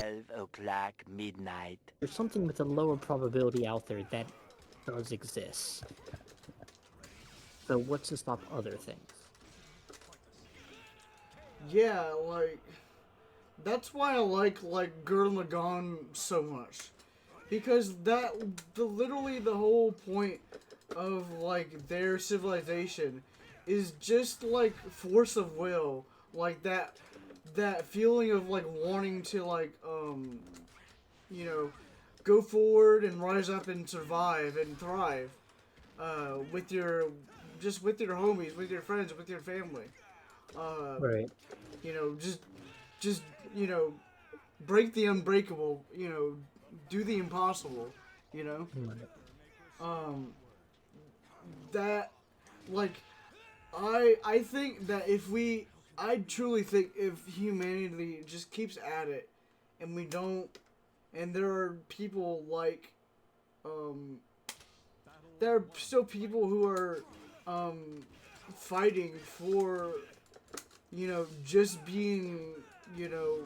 12 o'clock midnight. There's something with a lower probability out there that does exist. So what's to stop other things? Yeah, like that's why I like Gurren Lagann so much, because literally the whole point of like their civilization is just like force of will, like that feeling of like wanting to like you know go forward and rise up and survive and thrive with your with your homies, with your friends, with your family. Uh, Right. you know, just you know, break the unbreakable. You know, do the impossible. You know, Right. um, that like I think that I truly think if humanity just keeps at it, and we don't, and there are people like, um, there are still people who are, fighting for, just being, you know,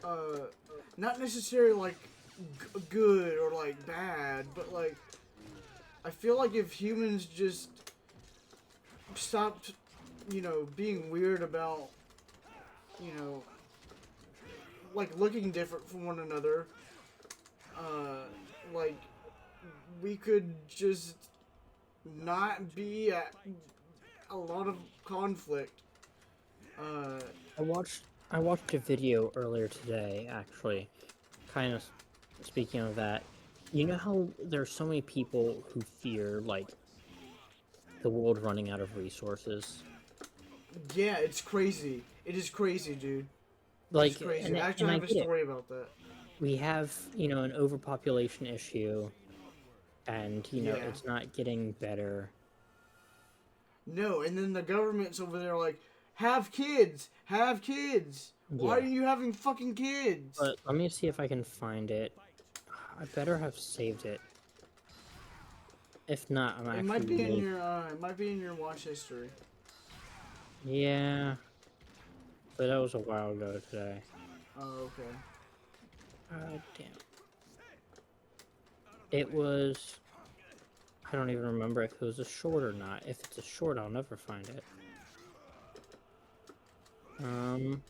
uh, not necessarily like good or like bad, but like I feel like if humans just stopped, being weird about, you know, like looking different from one another, uh, like we could just not be at a lot of conflict. Uh, I watched I watched a video earlier today, actually, kind of speaking of that. You know how there's so many people who fear like the world running out of resources? yeah, it's crazy. It is crazy, dude. It's Like, crazy. I and actually I have a get it. story about that. We have, an overpopulation issue, and Yeah. it's not getting better. No, and then the government's over there like, have kids, have kids. Why are Yeah. you having fucking kids? But let me see if I can find it. I better have saved it. If not, I'm It might actually be in really... your it might be in your watch history. Yeah, but that was a while ago today. Oh, okay. Damn. It was... I don't even remember if it was a short or not. If it's a short, I'll never find it. Um...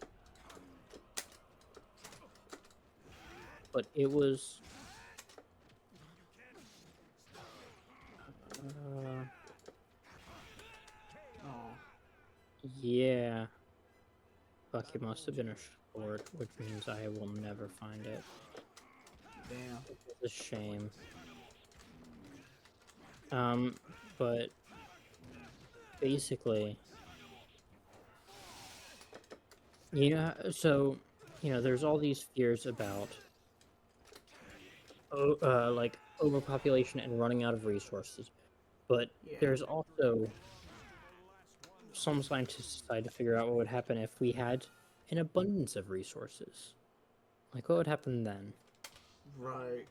But it was... Uh... Oh, Yeah. Fuck, it must have been a short, which means I will never find it. damn. It's a shame. But basically, so, there's all these fears about, like, overpopulation and running out of resources. But Yeah. there's also some scientists decided to figure out what would happen if we had an abundance of resources. Like, what would happen then? Right.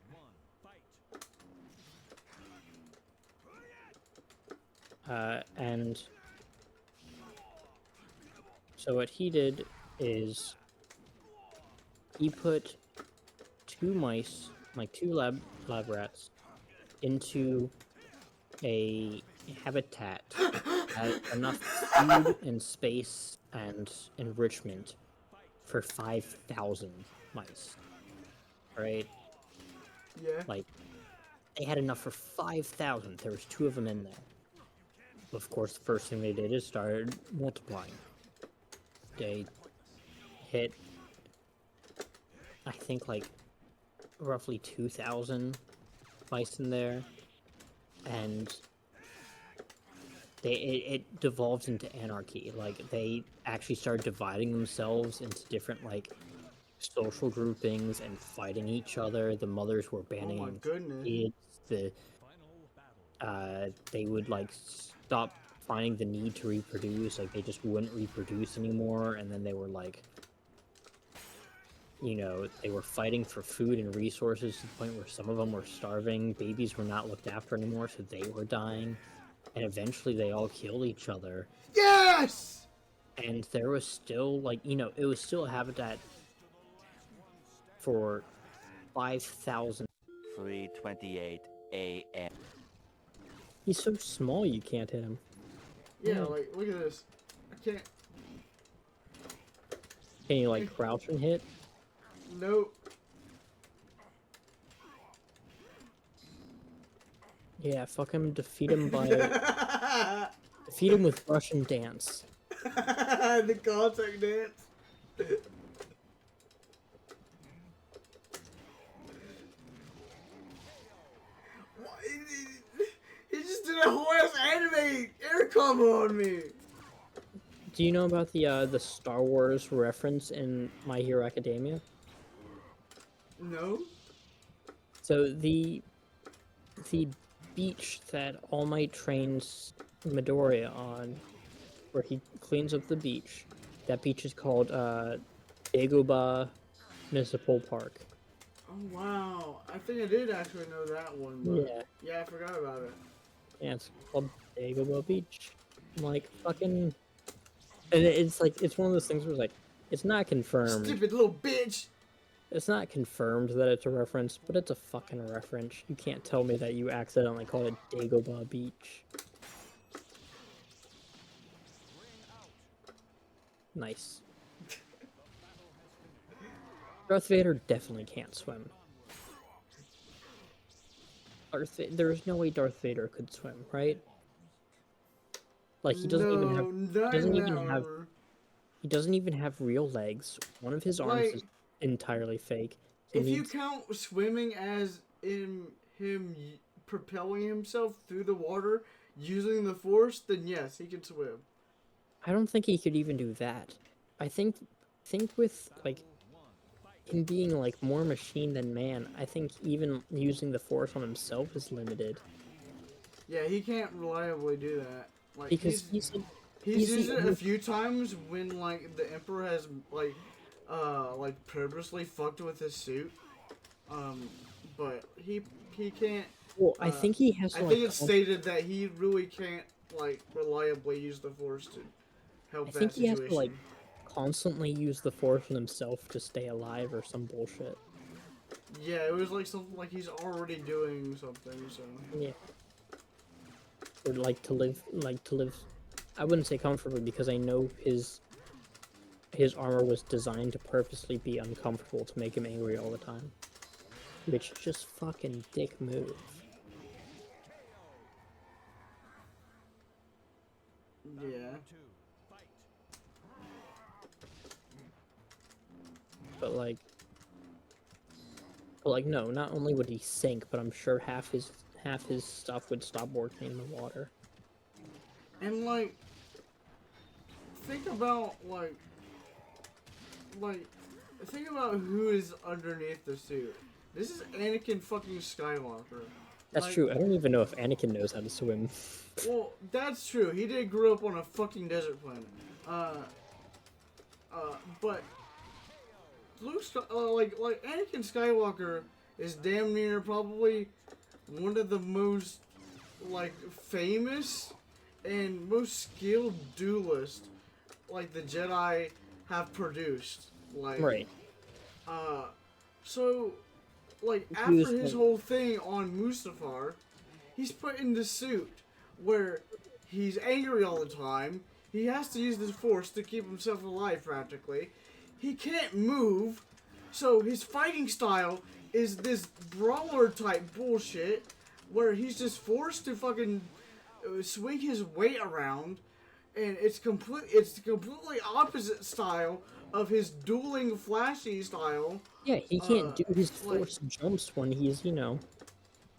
And so what he did is he put two mice, like two lab rats, into a habitat that had enough food and space and enrichment for 5,000 mice. Right? Yeah. Like, they had enough for 5,000. There was two of them in there. Of course, the first thing they did is started multiplying. They hit, I think, like, roughly 2,000 mice in there, and it devolved into anarchy. Like, they actually started dividing themselves into different, like, social groupings and fighting each other. The mothers were Oh my abandoning goodness. kids. They would, like, stop finding the need to reproduce. Like, they just wouldn't reproduce anymore, and then they were, like, they were fighting for food and resources to the point where some of them were starving. Babies were not looked after anymore, so they were dying. And eventually they all killed each other. Yes! And there was still, like, it was still a habitat for 5,000. 3:28 a.m. He's so small you can't hit him. Yeah, like, look at this. I can't. Can you like crouch and hit? Nope. Yeah, fuck him, defeat him by defeat him with Russian dance. The contact dance. What? He just did a whole ass anime air combo on me. Do you know about the Star Wars reference in My Hero Academia? No. So the beach that All Might trains Midoriya on, where he cleans up the beach, that beach is called Dagobah Municipal Park. Oh wow! I think I did actually know that one. But yeah, I forgot about it. Yeah, it's called Dagobah Beach. I'm like, fucking... And it's like, it's one of those things where it's like, it's not confirmed. Stupid little bitch! It's not confirmed that it's a reference, but it's a fucking reference. You can't tell me that you accidentally called it Dagobah Beach. Nice. Darth Vader definitely can't swim. There's no way Darth Vader could swim, right? Like he doesn't even have he doesn't even have real legs. One of his arms is entirely fake. If you count swimming as in him propelling himself through the water using the force, then yes, he can swim. I don't think he could even do that. I think with like him being like more machine than man, I think even using the force on himself is limited. Yeah, he can't reliably do that. Like Because he's used it a few times when like the Emperor has like purposely fucked with his suit. But he can't. Well, I think he has. I think it's stated that he really can't like reliably use the force to help that situation. I think he has to like constantly use the force on himself to stay alive or some bullshit. Yeah, it was like something like he's already doing something. So yeah. Or like to live. I wouldn't say comfortably because I know his armor was designed to purposely be uncomfortable to make him angry all the time. Which just fucking dick move. Yeah. But like no, not only would he sink, but I'm sure half his stuff would stop working in the water. And like think about think about who is underneath the suit. This is Anakin fucking Skywalker. That's true. I don't even know if Anakin knows how to swim. Well, that's true. He did grow up on a fucking desert planet. But Luke, like Anakin Skywalker is damn near probably one of the most like famous and most skilled duelists like the Jedi have produced. Like right. So like after his whole thing on Mustafar, he's put in the suit where he's angry all the time. He has to use the force to keep himself alive practically. He can't move, so his fighting style is this brawler type bullshit where he's just forced to fucking swing his weight around, and it's the completely opposite style of his dueling flashy style. Yeah, he can't do his force jumps when he's,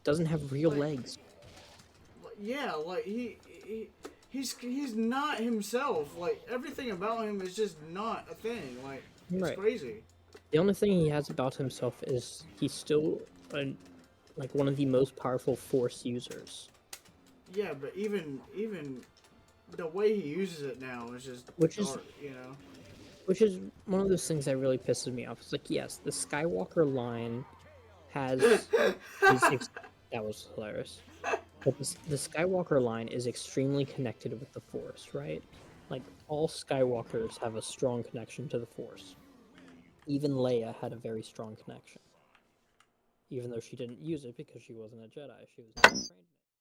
doesn't have real legs. Yeah, like he's not himself. Like everything about him is just not a thing. Like it's crazy. The only thing he has about himself is he's still like one of the most powerful force users. Yeah, but even the way he uses it now is just Which is one of those things that really pisses me off. It's like, yes, the Skywalker line has that was hilarious. But the Skywalker line is extremely connected with the Force, right? Like all Skywalkers have a strong connection to the Force. even Leia had a very strong connection. Even though she didn't use it because she wasn't a Jedi, she was not trained in it.